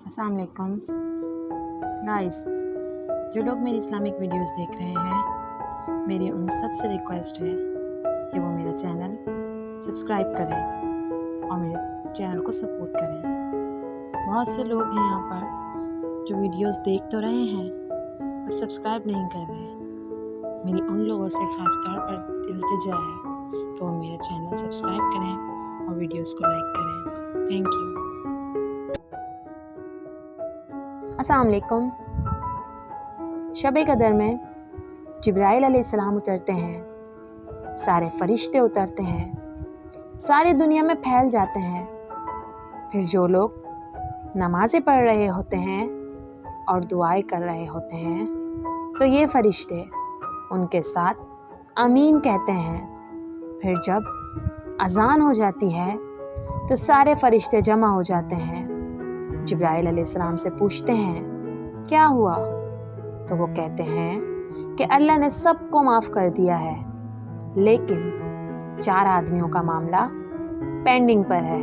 अस्सलाम वालेकुम गाइस, जो लोग मेरी इस्लामिक वीडियोस देख रहे हैं, मेरी उन सब से रिक्वेस्ट है कि वो मेरा चैनल सब्सक्राइब करें और मेरे चैनल को सपोर्ट करें। बहुत से लोग हैं यहाँ पर जो वीडियोस देख तो रहे हैं पर सब्सक्राइब नहीं कर रहे हैं। मेरी उन लोगों से ख़ास तौर पर इल्तिजा है कि वो मेरा चैनल सब्सक्राइब करें और वीडियोस को लाइक करें। Thank you. अस्सलाम वालेकुम। शब-ए कदर में जिब्राइल अलैहिस्सलाम उतरते हैं, सारे फरिश्ते उतरते हैं, सारी दुनिया में फैल जाते हैं। फिर जो लोग नमाज़ें पढ़ रहे होते हैं और दुआएं कर रहे होते हैं तो ये फरिश्ते उनके साथ आमीन कहते हैं। फिर जब अज़ान हो जाती है तो सारे फरिश्ते जमा हो जाते हैं। जिब्राइल अलैहिस्सलाम से पूछते हैं क्या हुआ, तो वो कहते हैं कि अल्लाह ने सबको माफ़ कर दिया है, लेकिन 4 आदमियों का मामला पेंडिंग पर है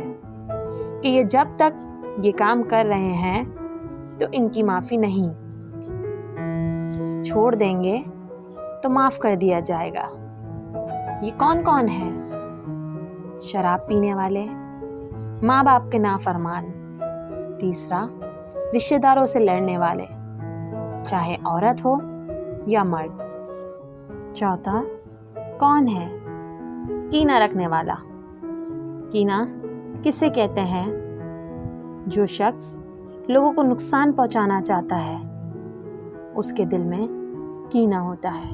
कि ये जब तक ये काम कर रहे हैं तो इनकी माफ़ी नहीं, छोड़ देंगे तो माफ़ कर दिया जाएगा। ये कौन कौन है? शराब पीने वाले, माँ बाप के नाफरमान, तीसरा रिश्तेदारों से लड़ने वाले, चाहे औरत हो या मर्द, चौथा कौन है? कीना रखने वाला। कीना किसे कहते हैं? जो शख्स लोगों को नुकसान पहुंचाना चाहता है, उसके दिल में कीना होता है।